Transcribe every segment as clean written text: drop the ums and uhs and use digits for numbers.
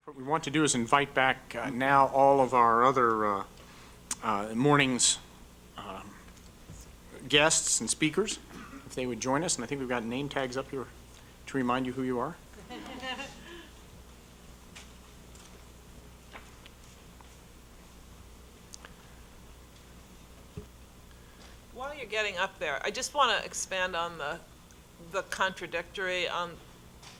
What we want to do is invite back now all of our other morning's guests and speakers, if they would join us. And I think we've got name tags up here to remind you who you are. While you're getting up there, I just want to expand on the contradictory on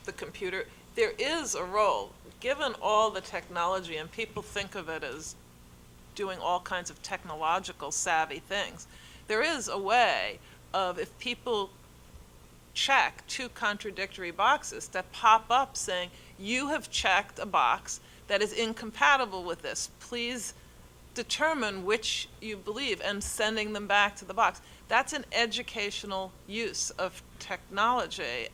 the computer. There is a role, given all the technology, and people think of it as doing all kinds of technological savvy things. There is a way of, if people check two contradictory boxes that pop up saying, you have checked a box that is incompatible with this. Please determine which you believe, and sending them back to the box. That's an educational use of technology.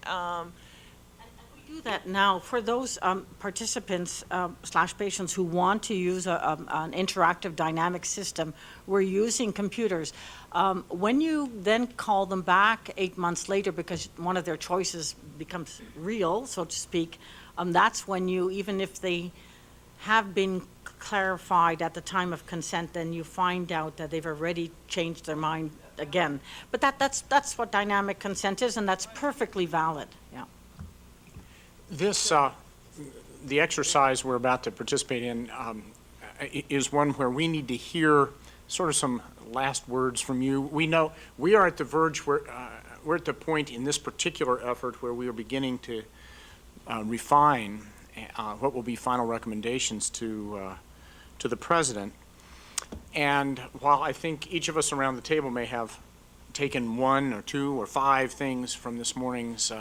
We do that now for those participants / patients who want to use an interactive dynamic system. We're using computers. When you then call them back 8 months later because one of their choices becomes real, so to speak, that's when you, even if they have been clarified at the time of consent, then you find out that they've already changed their mind again. But that's what dynamic consent is, and that's perfectly valid. Yeah. This, the exercise we're about to participate in is one where we need to hear sort of some last words from you. We know we are at the verge where we're at the point in this particular effort where we are beginning to refine what will be final recommendations to the President. And while I think each of us around the table may have taken 1 or 2 or 5 things from this morning's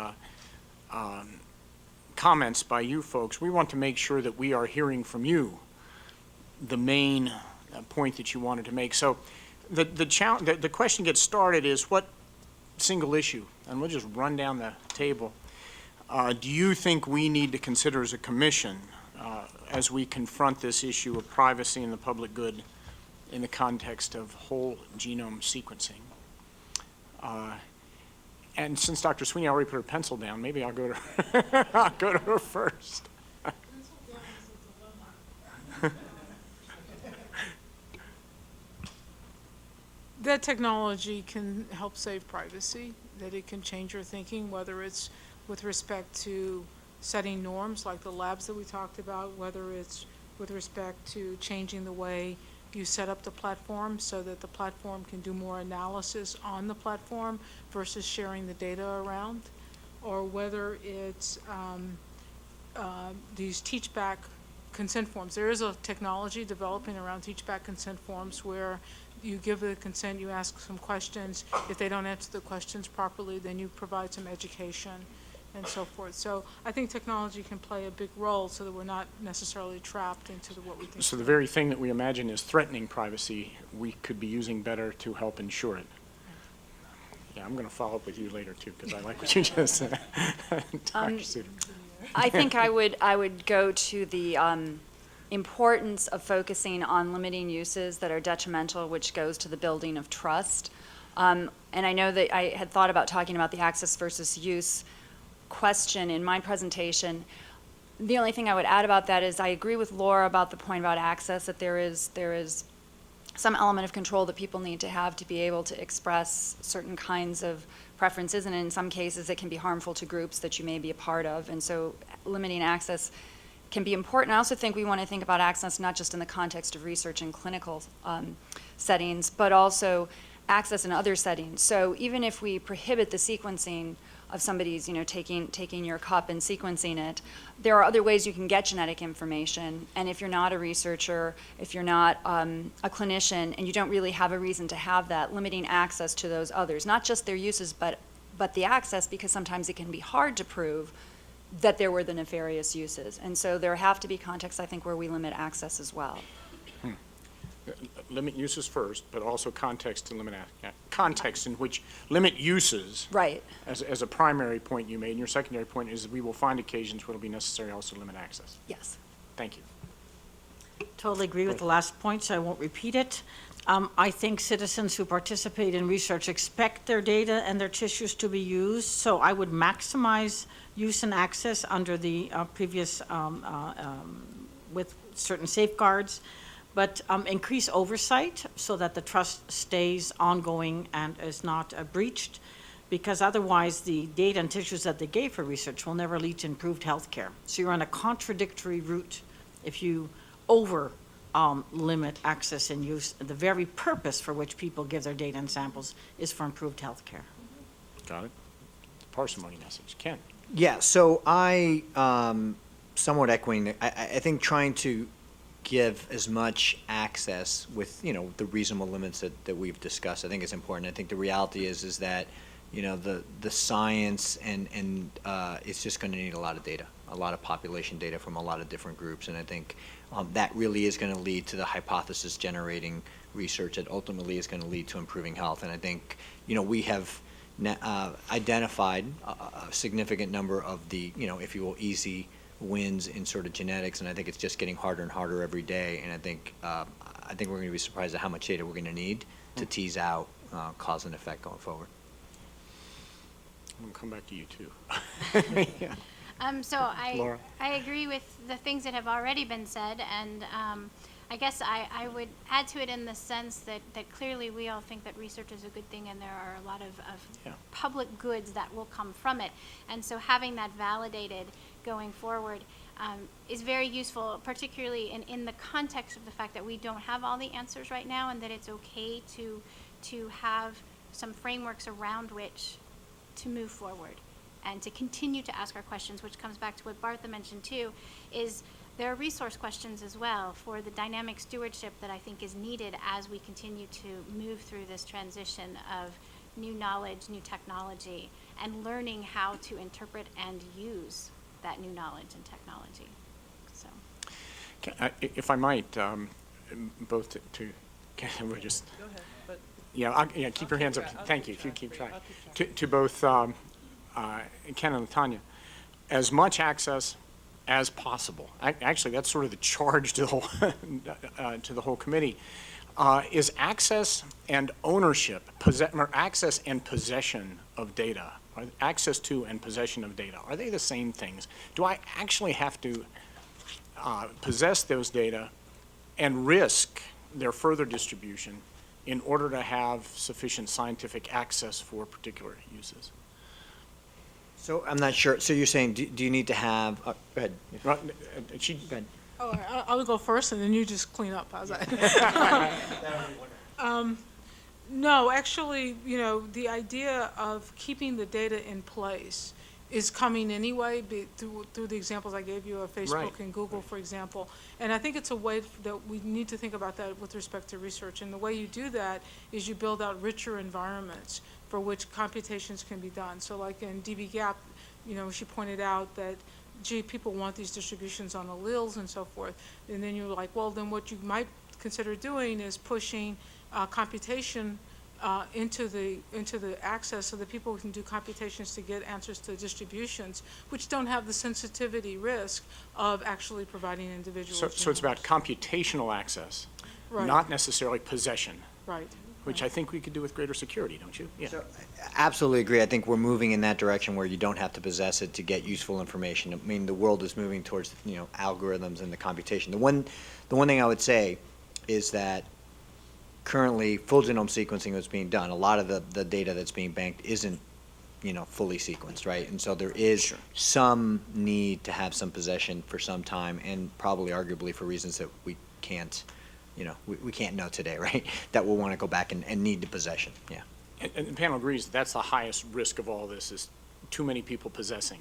comments by you folks, we want to make sure that we are hearing from you the main point that you wanted to make. So the question gets started is, what single issue, and we'll just run down the table, do you think we need to consider as a commission as we confront this issue of privacy and the public good in the context of whole genome sequencing? And since Dr. Sweeney already put her pencil down, maybe I'll go to her, I'll go to her first. That technology can help save privacy, that it can change your thinking, whether it's with respect to setting norms like the labs that we talked about, whether it's with respect to changing the way you set up the platform so that the platform can do more analysis on the platform versus sharing the data around, or whether it's these teach-back consent forms. There is a technology developing around teach-back consent forms where you give the consent, you ask some questions. If they don't answer the questions properly, then you provide some education and so forth. So I think technology can play a big role so that we're not necessarily trapped into what we think. So the very thing that we imagine is threatening privacy, we could be using better to help ensure it. Yeah, I'm going to follow up with you later too, because I like what you just said. Dr. Suter. I think I would go to the importance of focusing on limiting uses that are detrimental, which goes to the building of trust. And I know that I had thought about talking about the access versus use question in my presentation. The only thing I would add about that is I agree with Laura about the point about access, that there is some element of control that people need to have to be able to express certain kinds of preferences, and in some cases it can be harmful to groups that you may be a part of, and so limiting access can be important. I also think we want to think about access not just in the context of research and clinical settings, but also access in other settings. So even if we prohibit the sequencing of somebody's, taking your cup and sequencing it, there are other ways you can get genetic information. And if you're not a researcher, if you're not a clinician, and you don't really have a reason to have that, limiting access to those others, not just their uses, but the access, because sometimes it can be hard to prove that there were the nefarious uses. And so there have to be contexts, I think, where we limit access as well. Limit uses first, but also context to limit context in which limit uses. Right. As a primary point you made, and your secondary point is that we will find occasions where it'll be necessary also to limit access. Yes. Thank you. Totally agree with the last point, so I won't repeat it. I think citizens who participate in research expect their data and their tissues to be used, so I would maximize use and access under the previous with certain safeguards, but increase oversight so that the trust stays ongoing and is not breached, because otherwise the data and tissues that they gave for research will never lead to improved health care. So you're on a contradictory route if you limit access and use. The very purpose for which people give their data and samples is for improved health care. Got it? Parsimony message. Ken? Yeah, so I, somewhat echoing, I think trying to give as much access with, the reasonable limits that we've discussed, I think is important. I think the reality is that, the science and it's just going to need a lot of data, a lot of population data from a lot of different groups. And I think that really is going to lead to the hypothesis generating research that ultimately is going to lead to improving health. And I think, we have identified a significant number of the, if you will, easy wins in sort of genetics, and I think it's just getting harder and harder every day. And I think we're going to be surprised at how much data we're going to need to tease out cause and effect going forward. I'm going to come back to you, too. Yeah. So Laura? I agree with the things that have already been said, and I guess I would add to it in the sense that clearly we all think that research is a good thing, and there are a lot of Yeah. public goods that will come from it. And so having that validated going forward is very useful, particularly in the context of the fact that we don't have all the answers right now, and that it's okay to have some frameworks around which to move forward and to continue to ask our questions, which comes back to what Bartha mentioned too, is there are resource questions as well for the dynamic stewardship that I think is needed as we continue to move through this transition of new knowledge, new technology, and learning how to interpret and use that new knowledge and technology. So, If I might, both to we're just, Go ahead, but yeah, keep your hands up. I'll Thank keep you, if you track. keep track. I'll keep track. To both Ken and Latanya, as much access as possible. Actually, that's sort of the charge to the whole committee. Is access and ownership, or access and possession of data, or access to and possession of data, are they the same things? Do I actually have to possess those data and risk their further distribution in order to have sufficient scientific access for particular uses? So I'm not sure, so you're saying, do you need to have, go ahead. Go ahead. Oh, I'll go first, and then you just clean up, how's that? No, actually, the idea of keeping the data in place is coming anyway, through the examples I gave you of Facebook Right. and Google, for example. And I think it's a way that we need to think about that with respect to research. And the way you do that is you build out richer environments for which computations can be done. So like in dbGaP, she pointed out that, gee, people want these distributions on alleles and so forth. And then you're like, well, then what you might consider doing is pushing computation into the access so that people can do computations to get answers to distributions, which don't have the sensitivity risk of actually providing individuals. So it's about computational access, Right. not necessarily possession, Right. which I think we could do with greater security, don't you? Yeah. So, absolutely agree. I think we're moving in that direction where you don't have to possess it to get useful information. I mean, the world is moving towards, algorithms and the computation. The one thing I would say is that currently full genome sequencing is being done. A lot of the data that's being banked isn't, fully sequenced, right? And so there is Sure. some need to have some possession for some time, and probably arguably for reasons that we can't, we can't know today, right? That we'll want to go back and need the possession, yeah. And the panel agrees that's the highest risk of all this, is too many people possessing,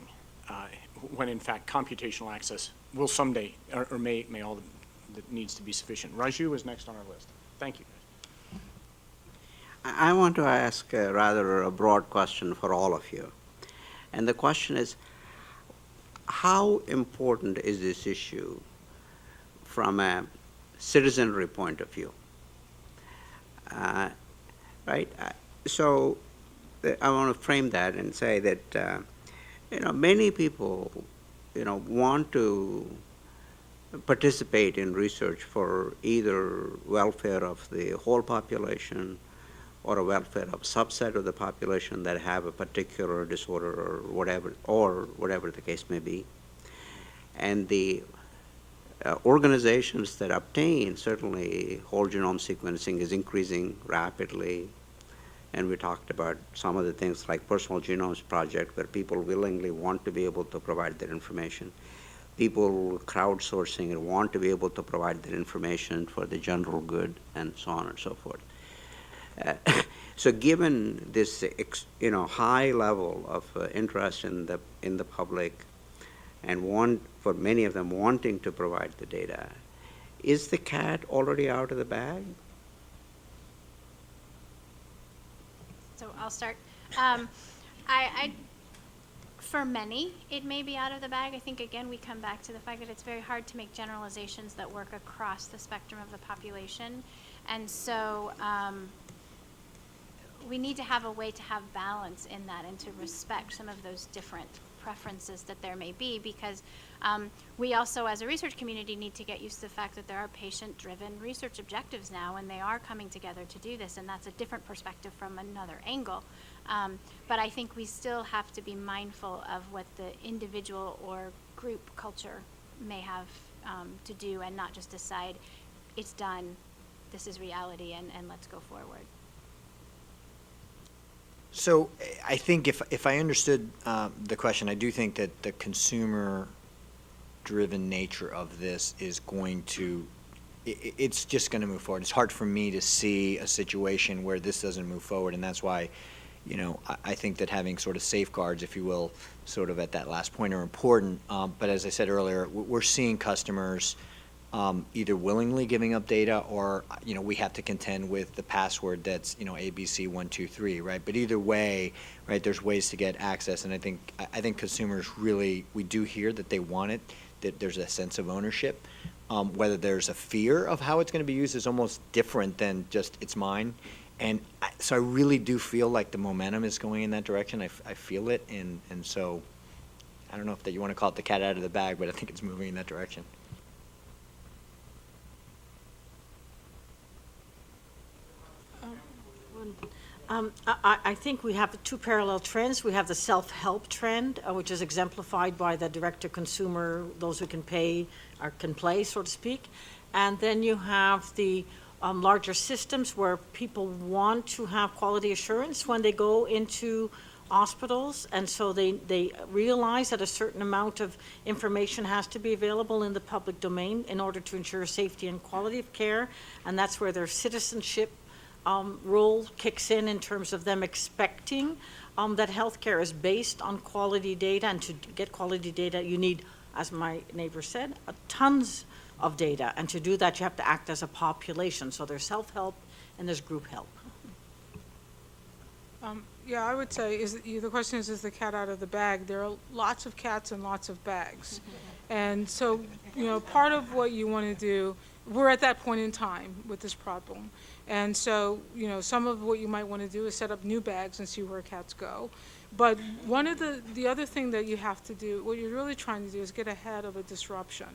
when in fact computational access will someday, or may all that needs to be sufficient. Raju is next on our list. Thank you. I want to ask rather a broad question for all of you. And the question is, how important is this issue from a citizenry point of view? Right? So I want to frame that and say that, many people, want to participate in research for either welfare of the whole population or a welfare of a subset of the population that have a particular disorder or whatever the case may be. And the organizations that obtain certainly whole genome sequencing is increasing rapidly. And we talked about some of the things like Personal Genomes Project, where people willingly want to be able to provide that information. People crowdsourcing and want to be able to provide that information for the general good, and so on and so forth. So given this, high level of interest in the public, and for many of them wanting to provide the data, is the cat already out of the bag? So I'll start. For many, it may be out of the bag. I think, again, we come back to the fact that it's very hard to make generalizations that work across the spectrum of the population. And so we need to have a way to have balance in that and to respect some of those different preferences that there may be, because we also, as a research community, need to get used to the fact that there are patient-driven research objectives now, and they are coming together to do this, and that's a different perspective from another angle. But I think we still have to be mindful of what the individual or group culture may have to do, and not just decide, it's done, this is reality, and let's go forward. So I think if I understood the question, I do think that the consumer-driven nature of this is going to, it's just going to move forward. It's hard for me to see a situation where this doesn't move forward, and that's why, I think that having sort of safeguards, if you will, sort of at that last point are important. But as I said earlier, we're seeing customers either willingly giving up data, or we have to contend with the password that's ABC123, right? But either way, right, there's ways to get access, and I think consumers really, we do hear that they want it, that there's a sense of ownership. Whether there's a fear of how it's going to be used is almost different than just it's mine. And so I really do feel like the momentum is going in that direction. I feel it, and so I don't know if that you want to call it the cat out of the bag, but I think it's moving in that direction. I think we have two parallel trends. We have the self-help trend, which is exemplified by the direct-to-consumer, those who can pay or can play, so to speak. And then you have the larger systems where people want to have quality assurance when they go into hospitals, and so they realize that a certain amount of information has to be available in the public domain in order to ensure safety and quality of care, and that's where their citizenship role kicks in terms of them expecting that healthcare is based on quality data, and to get quality data, you need, as my neighbor said, tons of data, and to do that, you have to act as a population. So there's self-help and there's group help. Yeah, I would say, the question is the cat out of the bag? There are lots of cats and lots of bags. And so, part of what you want to do, we're at that point in time with this problem. And so, some of what you might want to do is set up new bags and see where cats go. But one of the other thing that you have to do, what you're really trying to do, is get ahead of a disruption.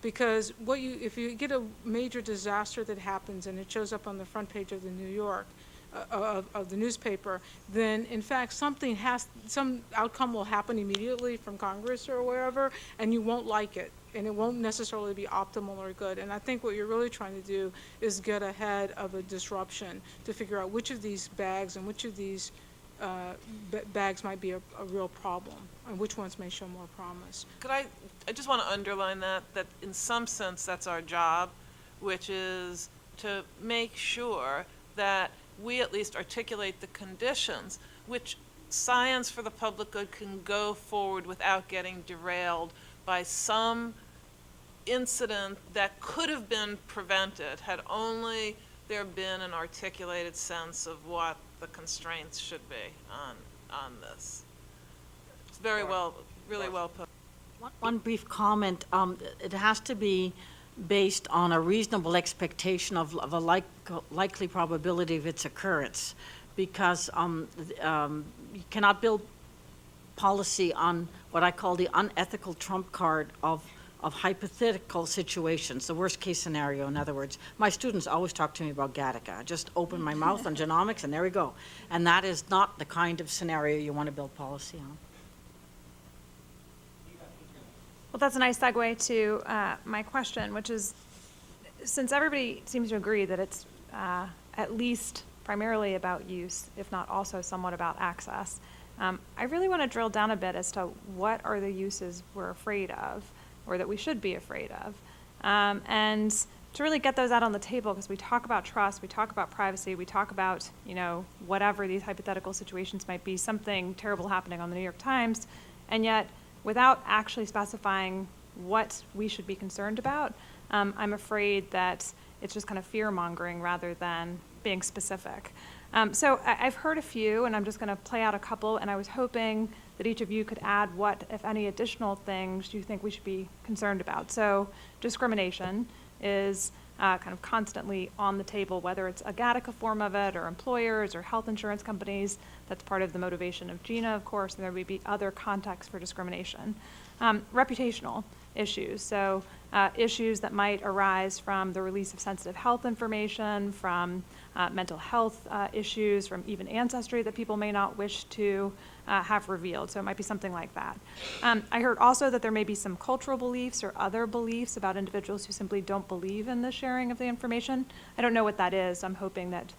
Because if you get a major disaster that happens and it shows up on the front page of the New York, of the newspaper, then in fact some outcome will happen immediately from Congress or wherever, and you won't like it, and it won't necessarily be optimal or good. And I think what you're really trying to do is get ahead of a disruption to figure out which of these bags and which of these bags might be a real problem, and which ones may show more promise. I just want to underline that in some sense that's our job, which is to make sure that we at least articulate the conditions which science for the public good can go forward without getting derailed by some incident that could have been prevented had only there been an articulated sense of what the constraints should be on this. It's very well, really well put. One brief comment. It has to be based on a reasonable expectation of a likely probability of its occurrence, because you cannot build policy on what I call the unethical trump card of hypothetical situations, the worst case scenario. In other words, my students always talk to me about Gattaca. I just open my mouth on genomics and there we go. And that is not the kind of scenario you want to build policy on. Well, that's a nice segue to my question, which is, since everybody seems to agree that it's at least primarily about use, if not also somewhat about access, I really want to drill down a bit as to what are the uses we're afraid of, or that we should be afraid of, and to really get those out on the table, because we talk about trust, we talk about privacy, we talk about, whatever these hypothetical situations might be, something terrible happening on the New York Times, and yet, without actually specifying what we should be concerned about, I'm afraid that it's just kind of fear-mongering rather than being specific. So I've heard a few, and I'm just going to play out a couple, and I was hoping that each of you could add what, if any, additional things you think we should be concerned about. So discrimination is kind of constantly on the table, whether it's a Gattaca form of it, or employers, or health insurance companies. That's part of the motivation of GINA, of course, and there may be other contexts for discrimination. Reputational issues, so issues that might arise from the release of sensitive health information, from mental health issues, from even ancestry that people may not wish to have revealed. So it might be something like that. I heard also that there may be some cultural beliefs or other beliefs about individuals who simply don't believe in the sharing of the information. I don't know what that is. I'm hoping that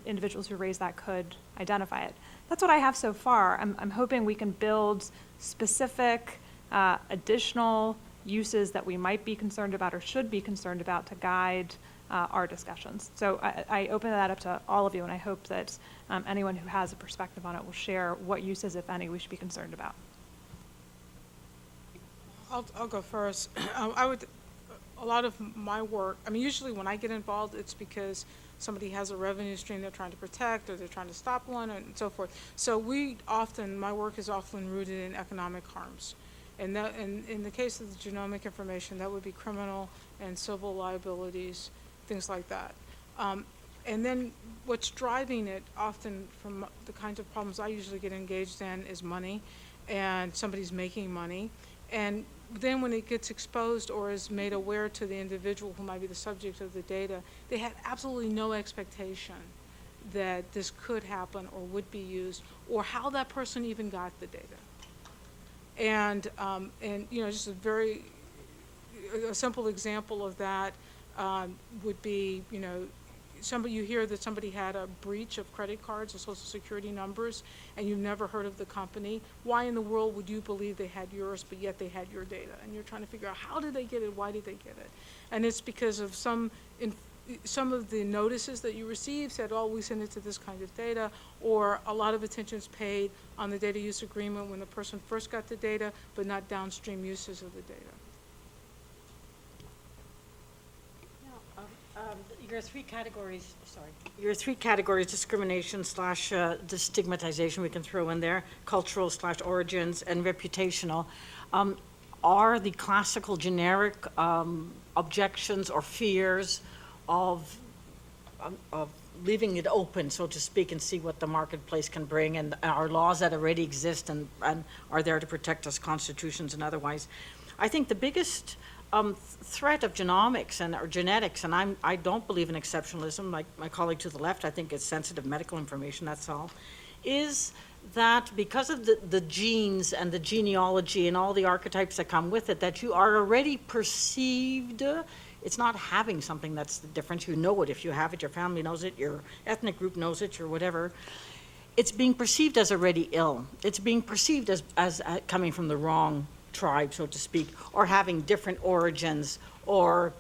individuals who raise that could identify it. That's what I have so far. I'm hoping we can build specific additional uses that we might be concerned about or should be concerned about to guide our discussions. So I open that up to all of you, and I hope that anyone who has a perspective on it will share what uses, if any, we should be concerned about. I'll go first. A lot of my work, usually when I get involved, it's because somebody has a revenue stream they're trying to protect, or they're trying to stop one, and so forth. So my work is often rooted in economic harms. And in the case of the genomic information, that would be criminal and civil liabilities, things like that. And then what's driving it, often from the kinds of problems I usually get engaged in, is money, and somebody's making money. And then when it gets exposed or is made aware to the individual who might be the subject of the data, they had absolutely no expectation that this could happen or would be used, or how that person even got the data. And just a simple example of that would be, you hear that somebody had a breach of credit cards or social security numbers, and you've never heard of the company. Why in the world would you believe they had yours, but yet they had your data? And you're trying to figure out, how did they get it? Why did they get it? And it's because of some of the notices that you receive said, oh, we send it to this kind of data, or a lot of attention is paid on the data use agreement when the person first got the data, but not downstream uses of the data. Your three categories, discrimination / the stigmatization we can throw in there, cultural / origins, and reputational, are the classical generic objections or fears of leaving it open, so to speak, and see what the marketplace can bring, and our laws that already exist and are there to protect us, constitutions and otherwise. I think the biggest threat of genomics or genetics, and I don't believe in exceptionalism, like my colleague to the left, I think it's sensitive medical information, that's all, is that because of the genes and the genealogy and all the archetypes that come with it, that you are already perceived. It's not having something that's the difference. You know it. If you have it, your family knows it, your ethnic group knows it, or whatever. It's being perceived as already ill. It's being perceived as coming from the wrong tribe, so to speak, or having different origins, or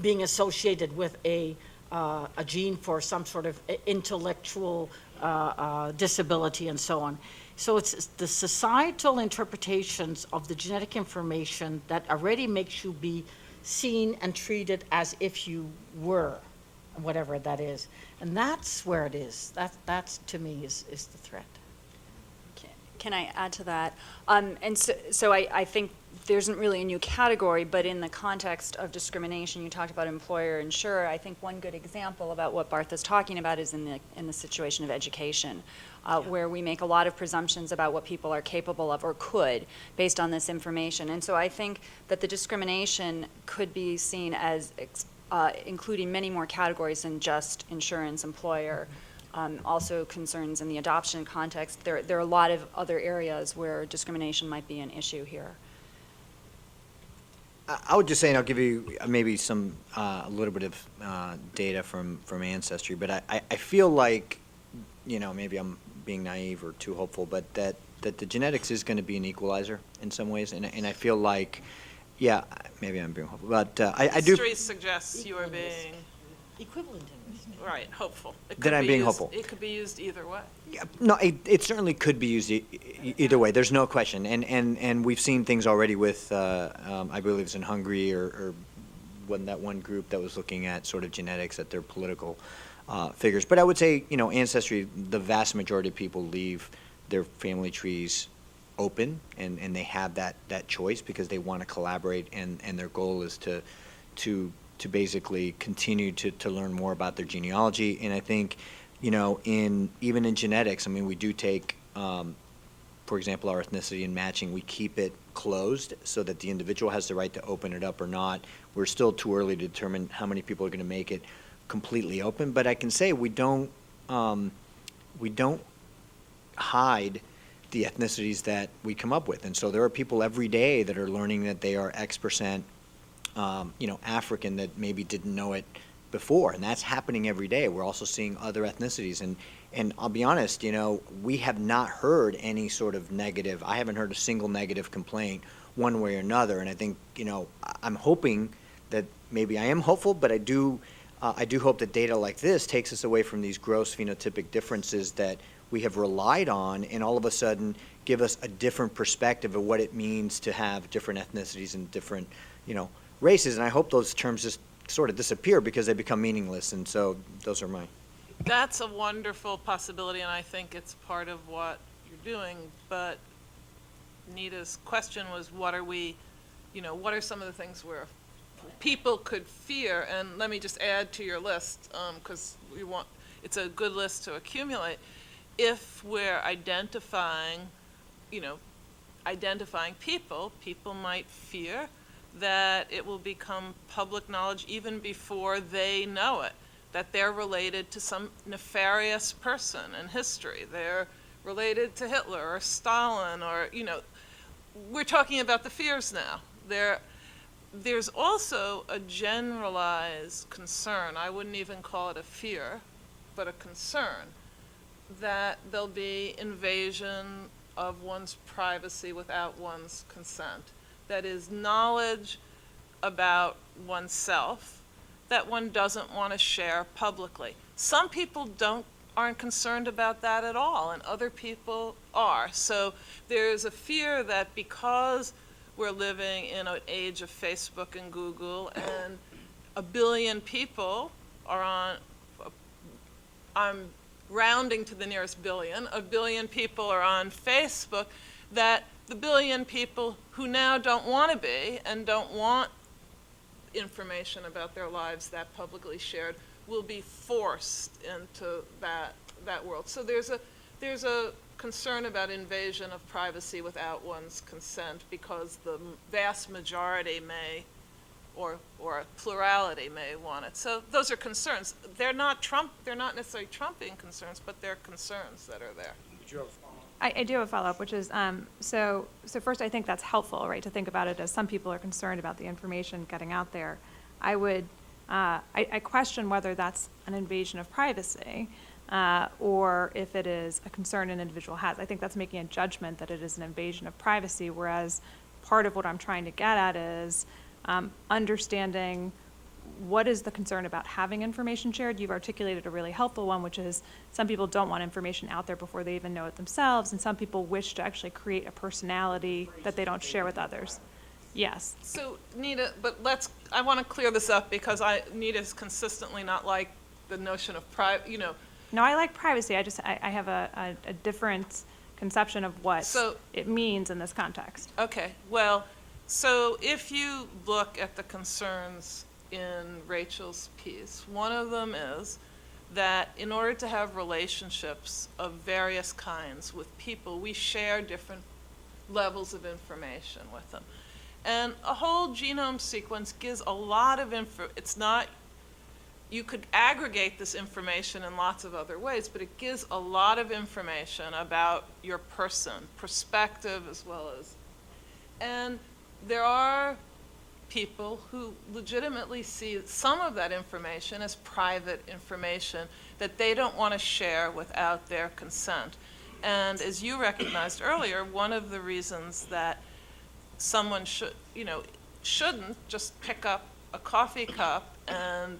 being associated with a gene for some sort of intellectual disability and so on. So it's the societal interpretations of the genetic information that already makes you be seen and treated as if you were, whatever that is. And that's where it is. That's to me, is the threat. Can I add to that? And so I think there isn't really a new category, but in the context of discrimination, you talked about employer-insurer. I think one good example about what Bartha's talking about is in the situation of education, where we make a lot of presumptions about what people are capable of or could based on this information. And so I think that the discrimination could be seen as including many more categories than just insurance, employer. Also concerns in the adoption context. There are a lot of other areas where discrimination might be an issue here. I would just say, and I'll give you maybe some, a little bit of data from Ancestry, but I feel like, maybe I'm being naive or too hopeful, but that the genetics is going to be an equalizer in some ways, and I feel like, yeah, maybe I'm being hopeful, but I do. History suggests you are being, Equivalent in risk. right, hopeful. It That could I'm be being used- hopeful. It could be used either way. Yeah, no, it certainly could be used either way. There's no question, and we've seen things already with, I believe it's in Hungary or when that one group that was looking at sort of genetics at their political figures. But I would say, Ancestry, the vast majority of people leave their family trees open, and they have that choice because they want to collaborate, and their goal is to basically continue to learn more about their genealogy. And I think, even in genetics, I mean, we do take, for example, our ethnicity and matching, we keep it closed so that the individual has the right to open it up or not. We're still too early to determine how many people are going to make it completely open, but I can say we don't hide the ethnicities that we come up with. And so there are people every day that are learning that they are X%, African that maybe didn't know it before, and that's happening every day. We're also seeing other ethnicities, and I'll be honest, we have not heard any sort of negative, I haven't heard a single negative complaint one way or another, and I think, I'm hoping that, maybe I am hopeful, but I do hope that data like this takes us away from these gross phenotypic differences that we have relied on, and all of a sudden give us a different perspective of what it means to have different ethnicities and different, races. And I hope those terms just sort of disappear because they become meaningless. And so those are mine. That's a wonderful possibility, and I think it's part of what you're doing. But Nita's question was, what are some of the things where people could fear? And let me just add to your list, because it's a good list to accumulate. If we're identifying people might fear that it will become public knowledge even before they know it, that they're related to some nefarious person in history. They're related to Hitler or Stalin or, we're talking about the fears now. There's also a generalized concern, I wouldn't even call it a fear, but a concern, that there'll be invasion of one's privacy without one's consent. That is knowledge about oneself that one doesn't want to share publicly. Some people aren't concerned about that at all, and other people are. So there's a fear that because we're living in an age of Facebook and Google, and 1 billion people are on, I'm rounding to the nearest billion, 1 billion people are on Facebook, that the 1 billion people who now don't want to be and don't want information about their lives that publicly shared will be forced into that world. So there's a concern about invasion of privacy without one's consent because the vast majority may, or a plurality may want it. So those are concerns. They're not necessarily trumping concerns, but they're concerns that are there. I do have a follow-up, which is, so first I think that's helpful, right, to think about it as some people are concerned about the information getting out there. I question whether that's an invasion of privacy, or if it is a concern an individual has. I think that's making a judgment that it is an invasion of privacy, whereas part of what I'm trying to get at is understanding what is the concern about having information shared. You've articulated a really helpful one, which is some people don't want information out there before they even know it themselves, and some people wish to actually create a personality that they don't share with others. Yes. So Nita, but I want to clear this up because Nita's consistently not like the notion of No, I like privacy. I have a different conception of what it means in this context. Okay, well, so if you look at the concerns in Rachel's piece, one of them is that in order to have relationships of various kinds with people, we share different levels of information with them. And a whole genome sequence gives a lot of you could aggregate this information in lots of other ways, but it gives a lot of information about your person, perspective as well as, and there are people who legitimately see some of that information as private information that they don't want to share without their consent. And as you recognized earlier, one of the reasons that someone shouldn't just pick up a coffee cup and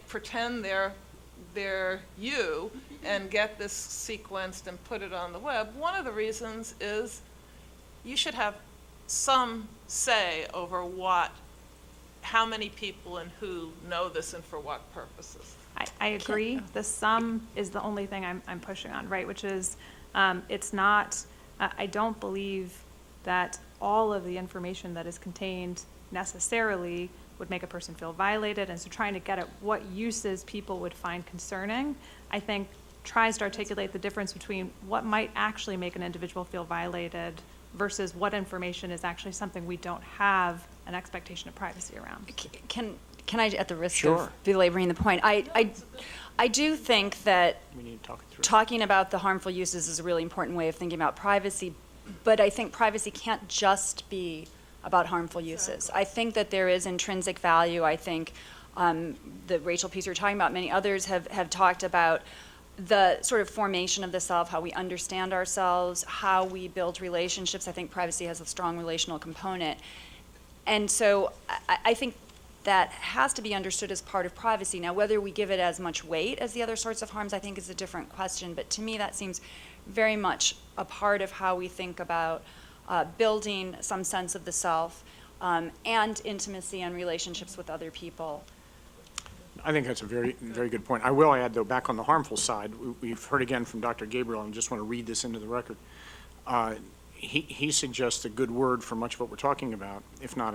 pretend they're you and get this sequenced and put it on the web, one of the reasons is you should have some say over how many people and who know this and for what purposes. I agree. The sum is the only thing I'm pushing on, right? Which is, it's not, I don't believe that all of the information that is contained necessarily would make a person feel violated. And so trying to get at what uses people would find concerning, I think tries to articulate the difference between what might actually make an individual feel violated versus what information is actually something we don't have an expectation of privacy around. Can I, at the risk Sure. of belaboring the point, I do think that We need to talk it through. talking about the harmful uses is a really important way of thinking about privacy, but I think privacy can't just be about harmful uses. I think that there is intrinsic value. I think the Rachel piece you're talking about, many others have talked about the sort of formation of the self, how we understand ourselves, how we build relationships. I think privacy has a strong relational component. And so I think that has to be understood as part of privacy. Now, whether we give it as much weight as the other sorts of harms, I think is a different question. But to me, that seems very much a part of how we think about building some sense of the self and intimacy and relationships with other people. I think that's a very, very good point. I will add, though, back on the harmful side, we've heard again from Dr. Gabriel, and just want to read this into the record. He suggests a good word for much of what we're talking about, if not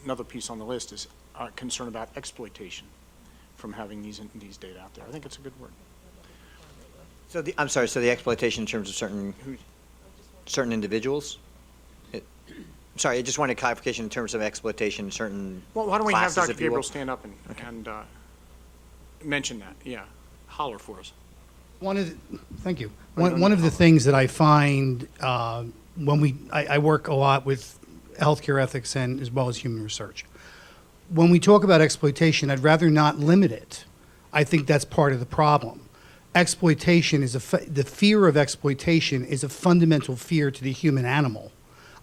another piece on the list, is concern about exploitation from having these data out there. I think it's a good word. So I'm sorry, so the exploitation in terms of certain individuals? Sorry, I just wanted clarification in terms of exploitation in certain Well, why don't we have classes, Dr. if you will. Gabriel stand up and mention that? Yeah, holler for us. Thank you. One of the things that I find when I work a lot with healthcare ethics and as well as human research. When we talk about exploitation, I'd rather not limit it. I think that's part of the problem. Exploitation is the fear of exploitation is a fundamental fear to the human animal.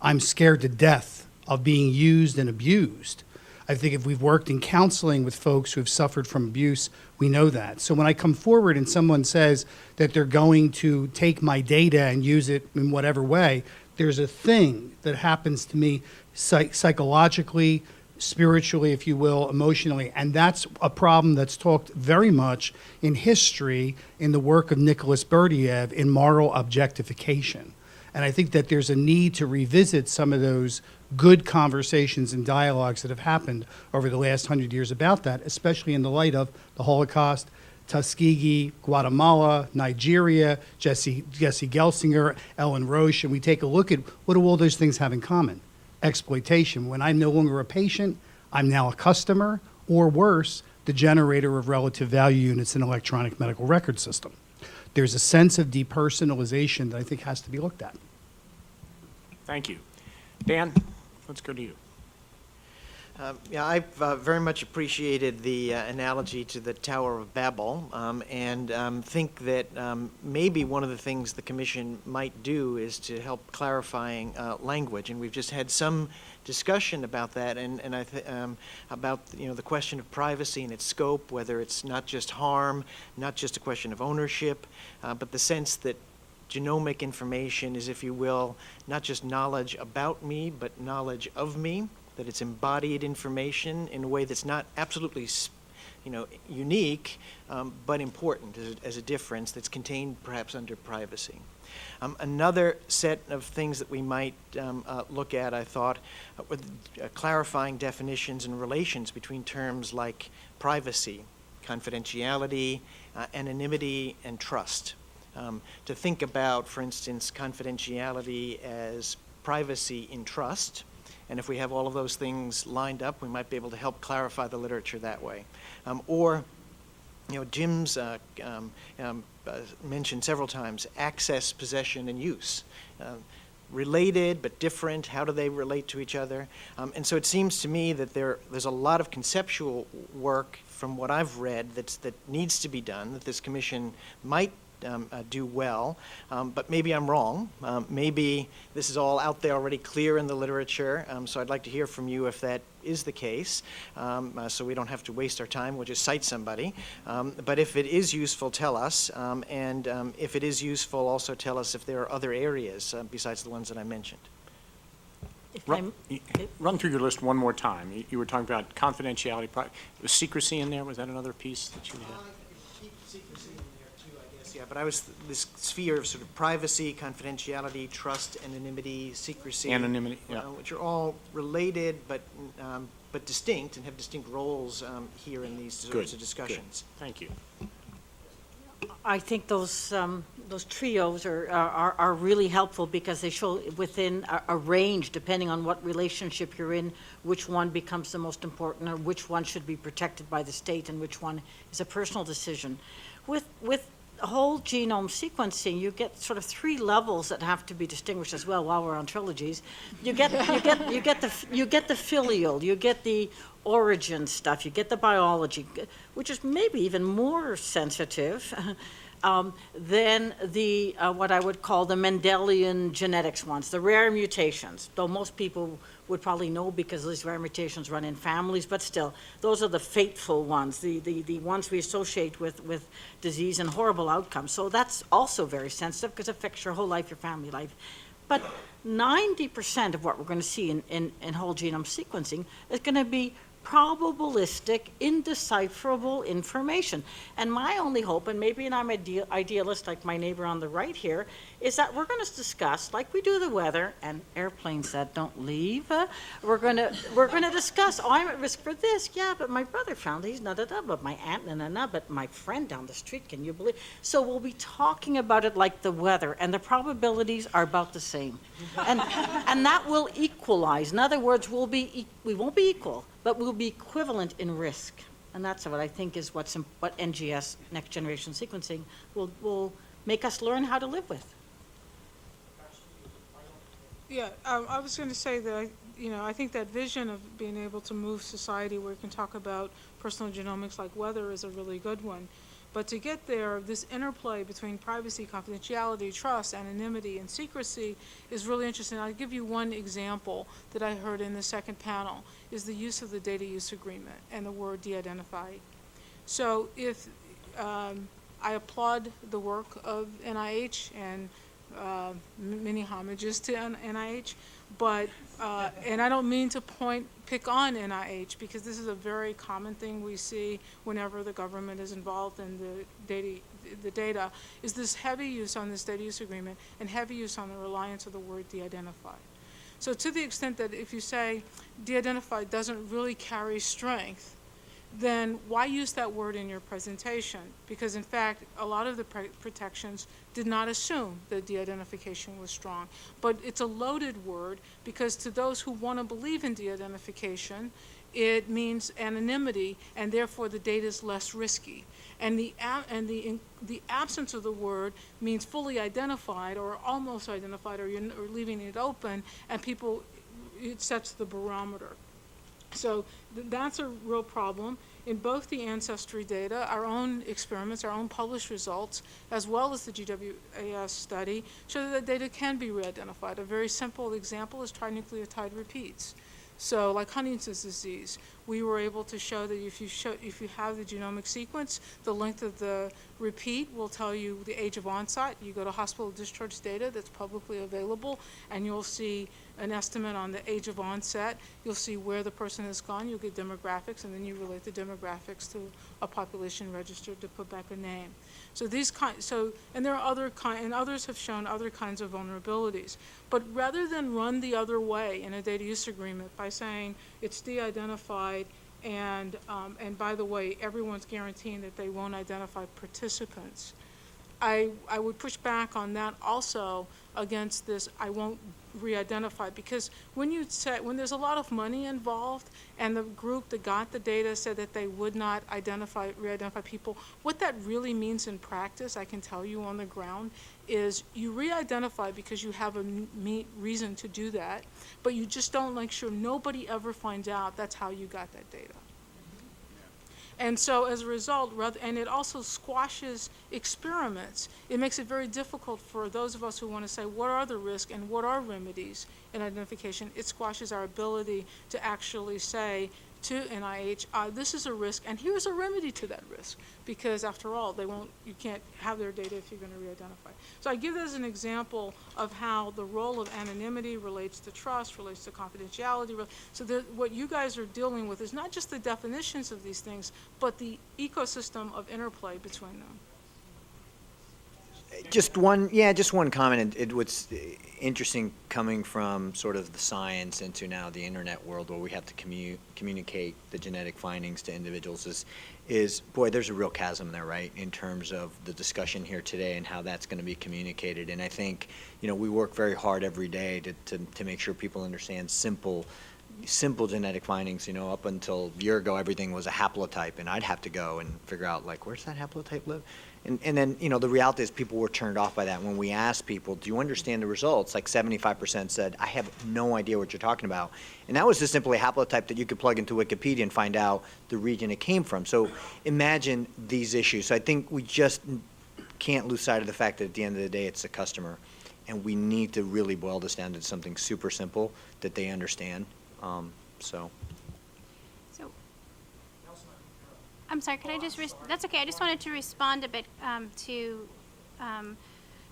I'm scared to death of being used and abused. I think if we've worked in counseling with folks who have suffered from abuse, we know that. So when I come forward and someone says that they're going to take my data and use it in whatever way, there's a thing that happens to me psychologically, spiritually, if you will, emotionally, and that's a problem that's talked very much in history in the work of Nicholas Berdyaev in moral objectification. And I think that there's a need to revisit some of those good conversations and dialogues that have happened over the last 100 years about that, especially in the light of the Holocaust, Tuskegee, Guatemala, Nigeria, Jesse Gelsinger, Ellen Roche, and we take a look at what do all those things have in common? Exploitation. When I'm no longer a patient, I'm now a customer, or worse, the generator of relative value units in electronic medical record system. There's a sense of depersonalization that I think has to be looked at. Thank you. Dan, let's go to you. Yeah, I've very much appreciated the analogy to the Tower of Babel, and think that maybe one of the things the Commission might do is to help clarifying language. And we've just had some discussion about that, and about the question of privacy and its scope, whether it's not just harm, not just a question of ownership, but the sense that genomic information is, if you will, not just knowledge about me, but knowledge of me, that it's embodied information in a way that's not absolutely, unique, but important as a difference that's contained perhaps under privacy. Another set of things that we might look at, I thought, with clarifying definitions and relations between terms like privacy, confidentiality, anonymity, and trust. To think about, for instance, confidentiality as privacy in trust, and if we have all of those things lined up, we might be able to help clarify the literature that way. Or Jim's mentioned several times access, possession, and use. related but different? How do they relate to each other? And so it seems to me that there's a lot of conceptual work from what I've read that needs to be done, that this commission might do well, but maybe I'm wrong. Maybe this is all out there already clear in the literature, so I'd like to hear from you if that is the case, so we don't have to waste our time, we'll just cite somebody. But if it is useful, tell us, and if it is useful, also tell us if there are other areas besides the ones that I mentioned. If Run I'm- run through your list one more time. You were talking about confidentiality, was secrecy in there? Was that another piece that you had? Keep secrecy in there too, I guess. Yeah, but I was, this sphere of sort of privacy, confidentiality, trust, anonymity, secrecy. Anonymity, yeah. Which are all related but distinct and have distinct roles here in these sorts Good, of good. discussions. Thank you. I think those trios are really helpful because they show within a range, depending on what relationship you're in, which one becomes the most important, or which one should be protected by the state, and which one is a personal decision. With whole genome sequencing, you get sort of three levels that have to be distinguished as well. While we're on trilogies, you get the filial, you get the origin stuff, you get the biology, which is maybe even more sensitive than the what I would call the Mendelian genetics ones, the rare mutations. Though most people would probably know because these rare mutations run in families, but still, those are the fateful ones, the ones we associate with disease and horrible outcomes. So that's also very sensitive because it affects your whole life, your family life. But 90% of what we're going to see in whole genome sequencing is going to be probabilistic, indecipherable information. And my only hope, and maybe I'm idealist like my neighbor on the right here, is that we're going to discuss, like we do the weather and airplanes that don't leave, we're going to discuss, oh, I'm at risk for this, yeah, but my brother found he's not but my aunt, but my friend down the street, can you believe? So we'll be talking about it like the weather, and the probabilities are about the same. And that will equalize. In other words, we won't be equal, but we'll be equivalent in risk. And that's what I think is what NGS, next generation sequencing, will make us learn how to live with. Yeah, I was going to say that, I think that vision of being able to move society where we can talk about personal genomics like weather is a really good one. But to get there, this interplay between privacy, confidentiality, trust, anonymity, and secrecy is really interesting. I'll give you one example that I heard in the second panel, is the use of the data use agreement and the word de-identified. So if I applaud the work of NIH and many homages to NIH, but, and I don't mean to pick on NIH, because this is a very common thing we see whenever the government is involved in the data, is this heavy use on this data use agreement and heavy use on the reliance of the word de-identified. So to the extent that if you say de-identified doesn't really carry strength, then why use that word in your presentation? Because in fact, a lot of the protections did not assume that de-identification was strong. But it's a loaded word because to those who want to believe in de-identification, it means anonymity, and therefore the data is less risky. And the absence of the word means fully identified or almost identified, or leaving it open, and it sets the barometer. So that's a real problem. In both the ancestry data, our own experiments, our own published results, as well as the GWAS study, show that data can be re-identified. A very simple example is trinucleotide repeats. So like Huntington's disease, we were able to show that if you have the genomic sequence, the length of the repeat will tell you the age of onset. You go to hospital discharge data that's publicly available, and you'll see an estimate on the age of onset. You'll see where the person has gone. You'll get demographics, and then you relate the demographics to a population register to put back a name. So and there are and others have shown other kinds of vulnerabilities. But rather than run the other way in a data use agreement by saying it's de-identified, and by the way, everyone's guaranteeing that they won't identify participants, I would push back on that also against this, I won't re-identify, because when there's a lot of money involved, and the group that got the data said that they would not re-identify people, what that really means in practice, I can tell you on the ground, is you re-identify because you have a reason to do that, but you just don't make sure nobody ever finds out that's how you got that data. And so as a result, and it also squashes experiments. It makes it very difficult for those of us who want to say, what are the risks and what are remedies in identification? It squashes our ability to actually say to NIH, this is a risk, and here's a remedy to that risk. Because after all, you can't have their data if you're going to re-identify. So I give that as an example of how the role of anonymity relates to trust, relates to confidentiality. So what you guys are dealing with is not just the definitions of these things, but the ecosystem of interplay between them. Just one comment. What's interesting coming from sort of the science into now the internet world where we have to communicate the genetic findings to individuals is boy, there's a real chasm there, right, in terms of the discussion here today and how that's going to be communicated. And I think, we work very hard every day to make sure people understand simple genetic findings. Up until a year ago, everything was a haplotype, and I'd have to go and figure out, like, where's that haplotype live? And then, the reality is people were turned off by that. When we asked people, do you understand the results? Like 75% said, I have no idea what you're talking about. And that was just simply a haplotype that you could plug into Wikipedia and find out the region it came from. So imagine these issues. So I think we just can't lose sight of the fact that at the end of the day, it's the customer. And we need to really boil this down to something super simple that they understand. So. I'm sorry, could I just, that's okay, I just wanted to respond a bit to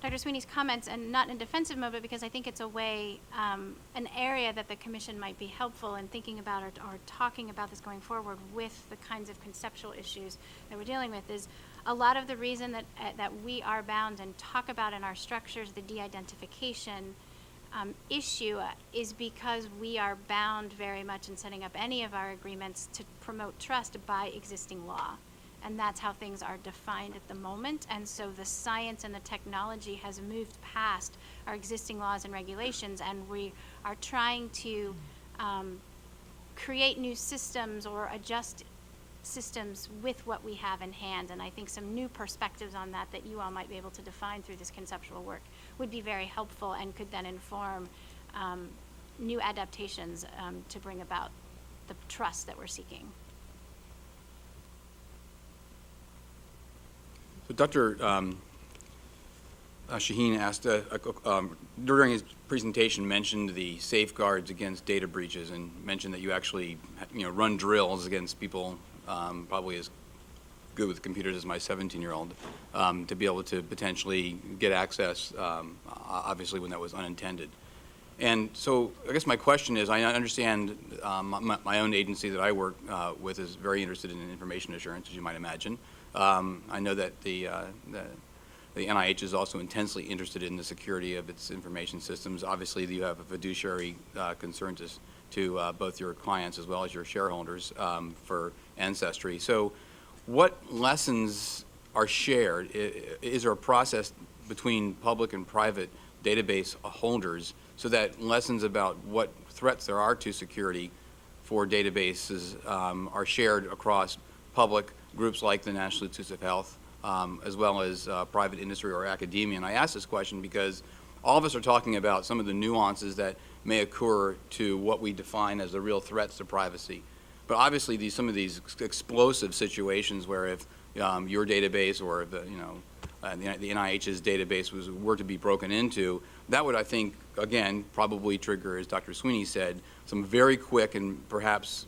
Dr. Sweeney's comments, and not in a defensive mode, but because I think it's a way, an area that the commission might be helpful in thinking about or talking about this going forward with the kinds of conceptual issues that we're dealing with, is a lot of the reason that we are bound and talk about in our structures the de-identification issue is because we are bound very much in setting up any of our agreements to promote trust by existing law. And that's how things are defined at the moment. And so the science and the technology has moved past our existing laws and regulations, and we are trying to create new systems or adjust systems with what we have in hand. And I think some new perspectives on that you all might be able to define through this conceptual work would be very helpful and could then inform new adaptations to bring about the trust that we're seeking. So Dr. Shaheen asked, during his presentation, mentioned the safeguards against data breaches and mentioned that you actually, run drills against people probably as good with computers as my 17-year-old to be able to potentially get access, obviously when that was unintended. And so I guess my question is, I understand my own agency that I work with is very interested in information assurance, as you might imagine. I know that the NIH is also intensely interested in the security of its information systems. Obviously, you have a fiduciary concern to both your clients as well as your shareholders for Ancestry. So what lessons are shared? Is there a process between public and private database holders so that lessons about what threats there are to security for databases are shared across public groups like the National Institutes of Health, as well as private industry or academia? And I ask this question because all of us are talking about some of the nuances that may occur to what we define as the real threats to privacy. But obviously, some of these explosive situations where if your database or if the NIH's database were to be broken into, that would, I think, again, probably trigger, as Dr. Sweeney said, some very quick and perhaps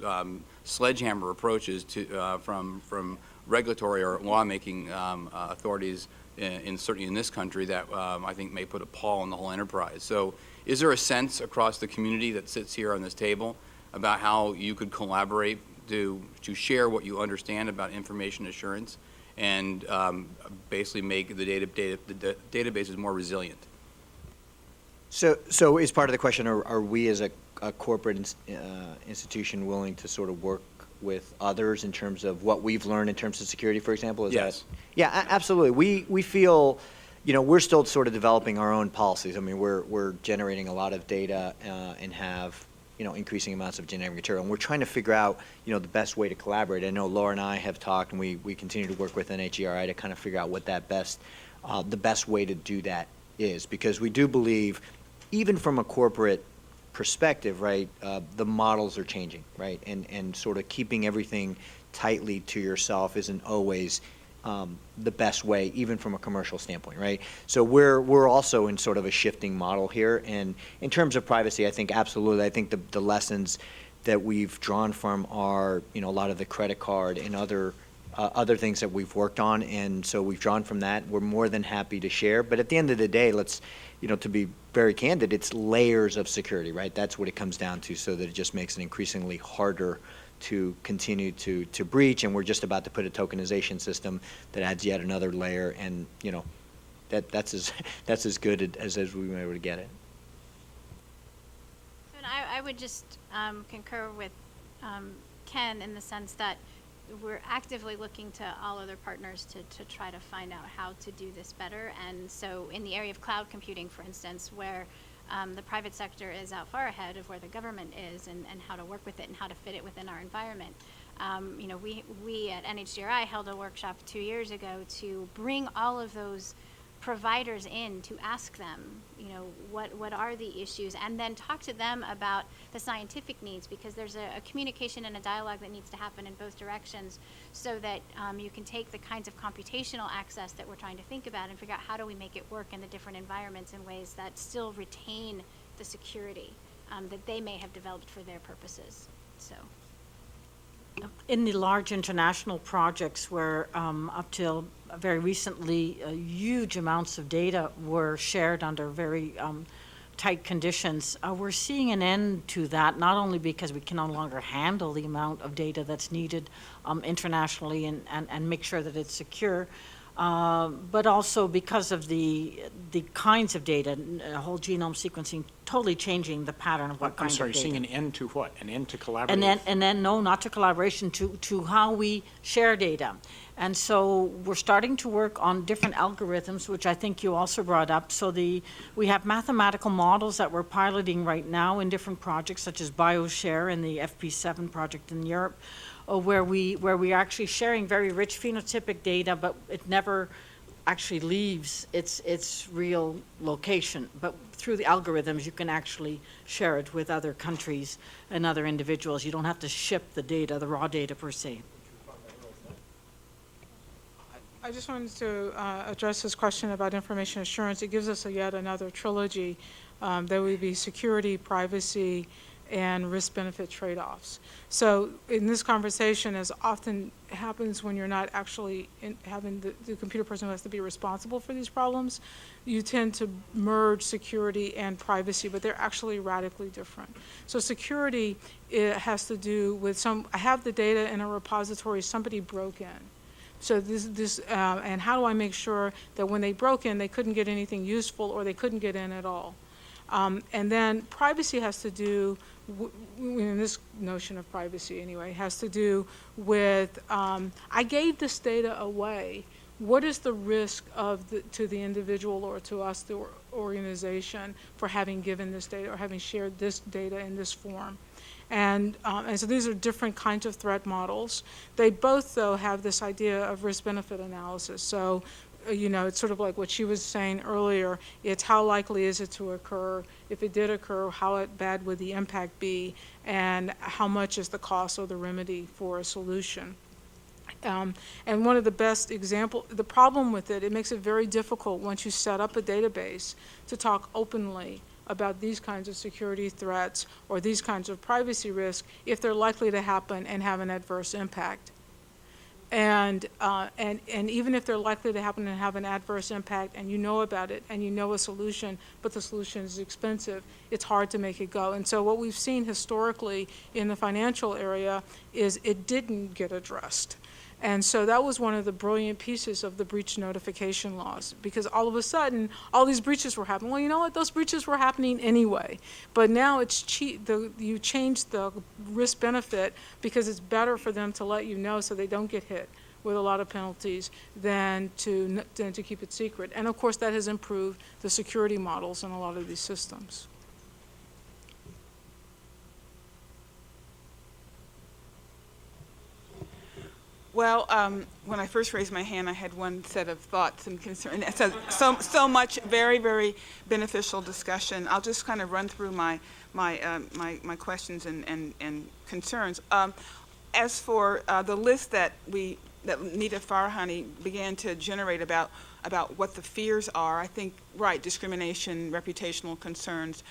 sledgehammer approaches to from regulatory or lawmaking authorities, certainly in this country, that I think may put a pall on the whole enterprise. So is there a sense across the community that sits here on this table about how you could collaborate to share what you understand about information assurance and basically make the databases more resilient? So is part of the question, are we as a corporate institution willing to sort of work with others in terms of what we've learned in terms of security, for example? Yes. Yeah, absolutely. We feel, we're still sort of developing our own policies. I mean, we're generating a lot of data and have, increasing amounts of genetic material. And we're trying to figure out, the best way to collaborate. I know Laura and I have talked, and we continue to work with NHGRI to kind of figure out what the best way to do that is. Because we do believe, even from a corporate perspective, right, the models are changing, right? And sort of keeping everything tightly to yourself isn't always the best way, even from a commercial standpoint, right? So we're also in sort of a shifting model here. And in terms of privacy, I think absolutely. I think the lessons that we've drawn from are, a lot of the credit card and other things that we've worked on. And so we've drawn from that. We're more than happy to share. But at the end of the day, let's, to be very candid, it's layers of security, right? That's what it comes down to, so that it just makes it increasingly harder to continue to breach, and we're just about to put a tokenization system that adds yet another layer, and that's as good as we were able to get it. And I would just concur with Ken in the sense that we're actively looking to all other partners to try to find out how to do this better. And so in the area of cloud computing, for instance, where the private sector is out far ahead of where the government is, and how to work with it and how to fit it within our environment. We at NHGRI held a workshop 2 years ago to bring all of those providers in to ask them, what are the issues, and then talk to them about the scientific needs, because there's a communication and a dialogue that needs to happen in both directions, so that you can take the kinds of computational access that we're trying to think about and figure out how do we make it work in the different environments in ways that still retain the security that they may have developed for their purposes. So. In the large international projects where up till very recently, huge amounts of data were shared under very tight conditions, we're seeing an end to that, not only because we can no longer handle the amount of data that's needed internationally and make sure that it's secure, but also because of the kinds of data, whole genome sequencing, totally changing the pattern of what I'm kind sorry, of data. seeing an end to what? An end to collaboration? And then, no, not to collaboration, to how we share data. And so we're starting to work on different algorithms, which I think you also brought up. So we have mathematical models that we're piloting right now in different projects, such as BioShare and the FP7 project in Europe, where we are actually sharing very rich phenotypic data, but it never actually leaves its real location. But through the algorithms, you can actually share it with other countries and other individuals. You don't have to ship the data, the raw data per se. I just wanted to address this question about information assurance. It gives us yet another trilogy. There would be security, privacy, and risk-benefit trade-offs. So in this conversation, as often happens when you're not actually having the computer person who has to be responsible for these problems, you tend to merge security and privacy, but they're actually radically different. So security, it has to do with I have the data in a repository, somebody broke in. So and how do I make sure that when they broke in, they couldn't get anything useful, or they couldn't get in at all? And then privacy has to do, in this notion of privacy anyway, has to do with, I gave this data away. What is the risk to the individual or to us, the organization, for having given this data or having shared this data in this form? And so these are different kinds of threat models. They both, though, have this idea of risk-benefit analysis. So, it's sort of like what she was saying earlier. It's how likely is it to occur? If it did occur, how bad would the impact be? And how much is the cost or the remedy for a solution? And one of the best examples, the problem with it makes it very difficult once you set up a database to talk openly about these kinds of security threats or these kinds of privacy risks if they're likely to happen and have an adverse impact. And even if they're likely to happen and have an adverse impact, and you know about it and you know a solution, but the solution is expensive, it's hard to make it go. And so what we've seen historically in the financial area is it didn't get addressed. And so that was one of the brilliant pieces of the breach notification laws, because all of a sudden, all these breaches were happening. Well, you know what? Those breaches were happening anyway. But now you change the risk benefit because it's better for them to let you know so they don't get hit with a lot of penalties than to keep it secret. And of course, that has improved the security models in a lot of these systems. Well, when I first raised my hand, I had one set of thoughts and concerns. So much very, very beneficial discussion. I'll just kind of run through my questions and concerns. As for the list that Nita Farahani began to generate about what the fears are, I think, right, discrimination, reputational concerns,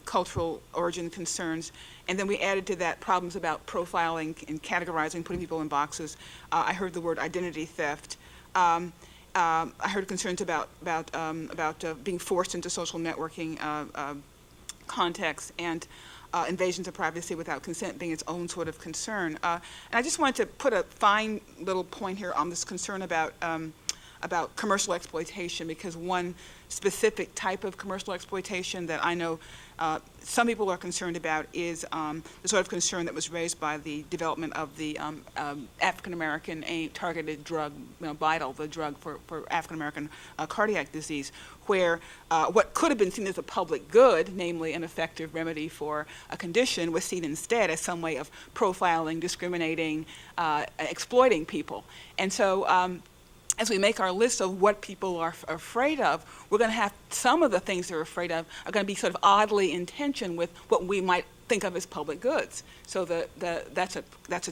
cultural origin concerns, and then we added to that problems about profiling and categorizing, putting people in boxes. I heard the word identity theft. I heard concerns about being forced into social networking contexts, and invasions of privacy without consent being its own sort of concern. And I just wanted to put a fine little point here on this concern about commercial exploitation, because one specific type of commercial exploitation that I know some people are concerned about is the sort of concern that was raised by the development of the African-American targeted drug, Vital, the drug for African-American cardiac disease, where what could have been seen as a public good, namely an effective remedy for a condition, was seen instead as some way of profiling, discriminating, exploiting people. And so as we make our list of what people are afraid of, we're going to have some of the things they're afraid of are going to be sort of oddly in tension with what we might think of as public goods. So that's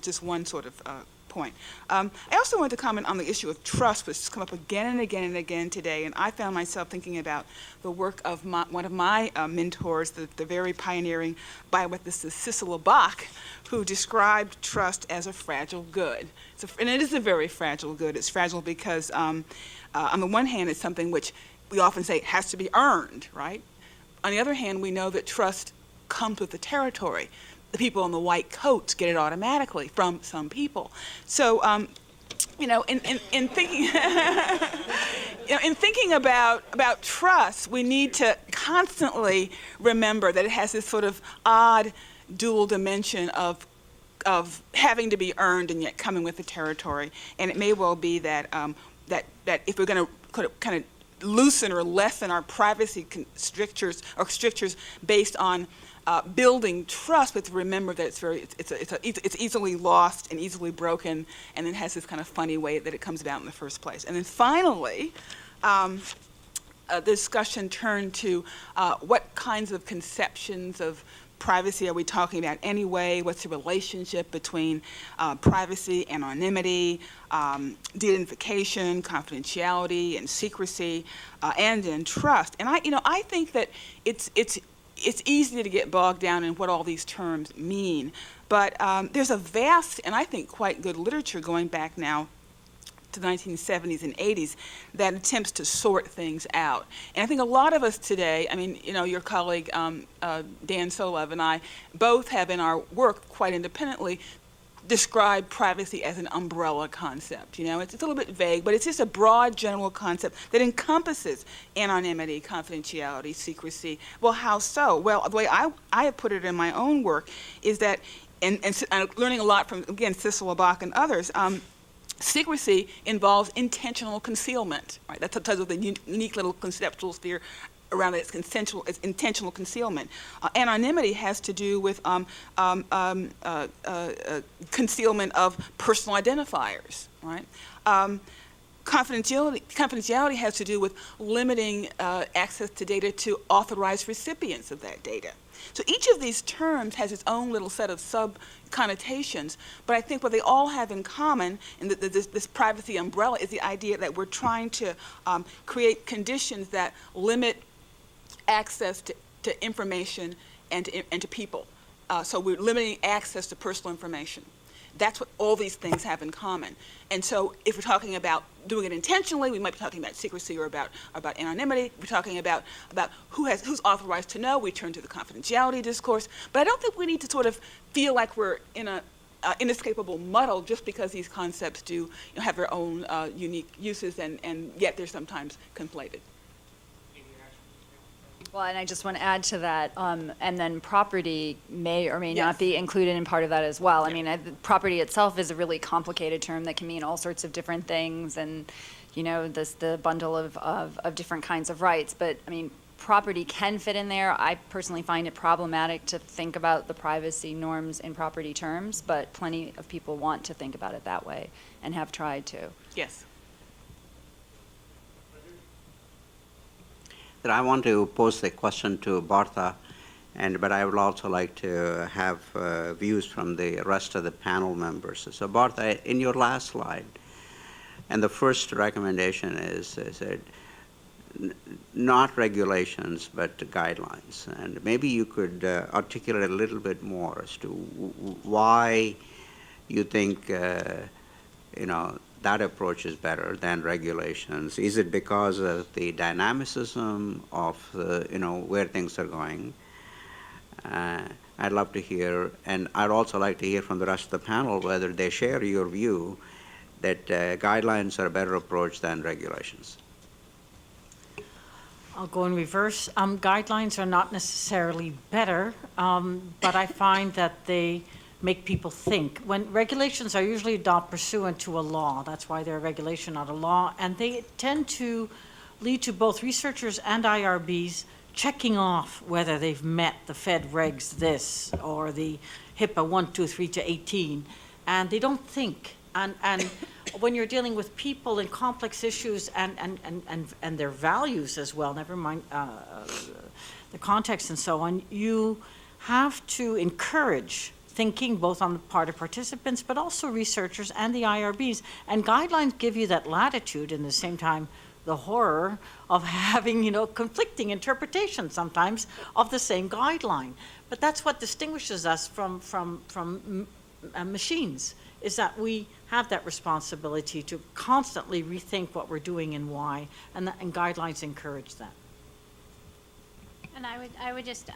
just one sort of point. I also wanted to comment on the issue of trust, which has come up again and again and again today. And I found myself thinking about the work of one of my mentors, the very pioneering bioethicist Cicely Bach, who described trust as a fragile good. And it is a very fragile good. It's fragile because, on the one hand, it's something which we often say has to be earned, right? On the other hand, we know that trust comes with the territory. The people in the white coats get it automatically from some people. So, in thinking, in thinking about trust, we need to constantly remember that it has this sort of odd dual dimension of having to be earned and yet coming with the territory. And it may well be that that if we're going to kind of loosen or lessen our privacy strictures based on building trust, but to remember that it's easily lost and easily broken, and then has this kind of funny way that it comes about in the first place. And then finally, the discussion turned to what kinds of conceptions of privacy are we talking about anyway? What's the relationship between privacy, anonymity, de-identification, confidentiality, and secrecy, and in trust? And I think that it's easy to get bogged down in what all these terms mean, but there's a vast and I think quite good literature going back now to the 1970s and 80s that attempts to sort things out. And I think a lot of us today, your colleague Dan Solove and I both have in our work quite independently describe privacy as an umbrella concept. It's a little bit vague, but it's just a broad general concept that encompasses anonymity, confidentiality, secrecy. Well, how so? Well, the way I have put it in my own work is that, and learning a lot from, again, Cicely Bach and others, secrecy involves intentional concealment, right? That's because of the unique little conceptual sphere around its intentional concealment. Anonymity has to do with concealment of personal identifiers, right? Confidentiality has to do with limiting access to data to authorized recipients of that data. So each of these terms has its own little set of sub-connotations, but I think what they all have in common in this privacy umbrella is the idea that we're trying to create conditions that limit access to information and to people. So we're limiting access to personal information. That's what all these things have in common. And so if we're talking about doing it intentionally, we might be talking about secrecy or about anonymity. We're talking about who's authorized to know. We turn to the confidentiality discourse. But I don't think we need to sort of feel like we're in a inescapable muddle just because these concepts do have their own unique uses, and yet they're sometimes conflated. Well, and I just want to add to that, and then property may or may Yes. not be included in part of that as well. I mean, property itself is a really complicated term that can mean all sorts of different things, and, you know, the bundle of different kinds of rights. But, I mean, property can fit in there. I personally find it problematic to think about the privacy norms in property terms, but plenty of people want to think about it that way and have tried to. Yes. That I want to pose a question to Bartha, but I would also like to have views from the rest of the panel members. So Bartha, in your last slide, and the first recommendation is that not regulations, but guidelines. And maybe you could articulate a little bit more as to why you think, that approach is better than regulations. Is it because of the dynamicism of where things are going? I'd love to hear, and I'd also like to hear from the rest of the panel whether they share your view that guidelines are a better approach than regulations. I'll go in reverse. Guidelines are not necessarily better, but I find that they make people think. When regulations are usually adopted pursuant to a law, that's why they're a regulation, not a law, and they tend to lead to both researchers and IRBs checking off whether they've met the Fed regs this or the HIPAA 1, 2, 3 to 18, and they don't think. And when you're dealing with people and complex issues and their values as well, never mind the context and so on, you have to encourage thinking both on the part of participants, but also researchers and the IRBs. And guidelines give you that latitude, and at the same time, the horror of having, conflicting interpretations sometimes of the same guideline. But that's what distinguishes us from machines, is that we have that responsibility to constantly rethink what we're doing and why, and guidelines encourage that. And I would just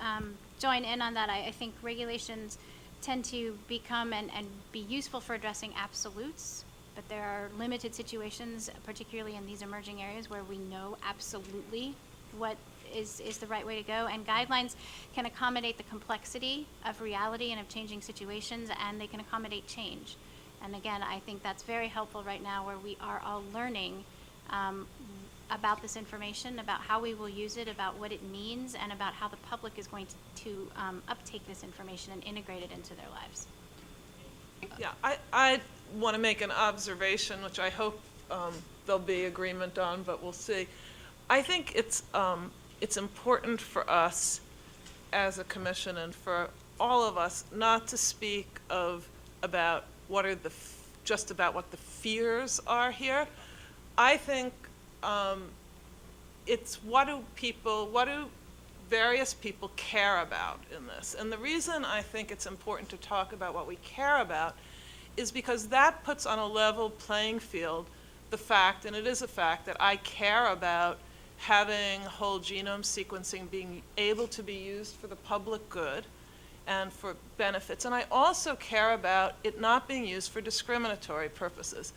join in on that. I think regulations tend to become and be useful for addressing absolutes, but there are limited situations, particularly in these emerging areas, where we know absolutely what is the right way to go. And guidelines can accommodate the complexity of reality and of changing situations, and they can accommodate change. And again, I think that's very helpful right now, where we are all learning about this information, about how we will use it, about what it means, and about how the public is going to uptake this information and integrate it into their lives. Yeah, I want to make an observation, which I hope there'll be agreement on, but we'll see. I think it's important for us as a commission and for all of us not to speak about what are just about what the fears are here. I think it's what do various people care about in this? And the reason I think it's important to talk about what we care about is because that puts on a level playing field the fact, and it is a fact, that I care about having whole genome sequencing being able to be used for the public good and for benefits. And I also care about it not being used for discriminatory purposes.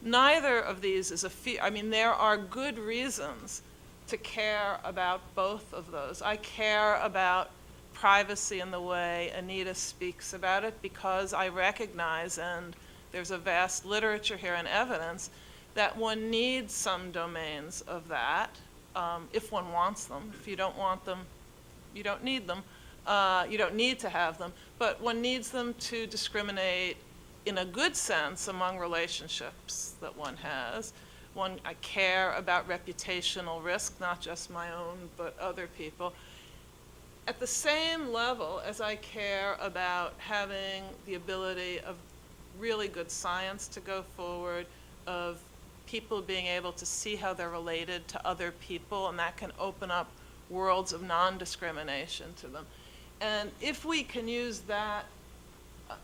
Neither of these is a fear. I mean, there are good reasons to care about both of those. I care about privacy in the way Anita speaks about it because I recognize, and there's a vast literature here and evidence, that one needs some domains of that if one wants them. If you don't want them, you don't need them. You don't need to have them, but one needs them to discriminate in a good sense among relationships that one has. I care about reputational risk, not just my own, but other people. At the same level as I care about having the ability of really good science to go forward, of people being able to see how they're related to other people, and that can open up worlds of non-discrimination to them. And if we can use that,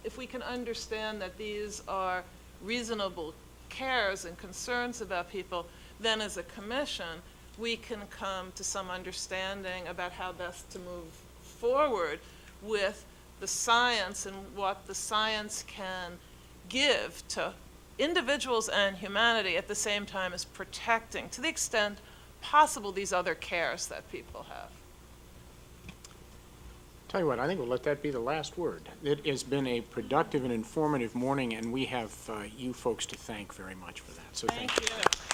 if we can understand that these are reasonable cares and concerns about people, then as a commission, we can come to some understanding about how best to move forward with the science and what the science can give to individuals and humanity at the same time as protecting, to the extent possible, these other cares that people have. Tell you what, I think we'll let that be the last word. It has been a productive and informative morning, and we have you folks to thank very much for that, so thank you. Thank you.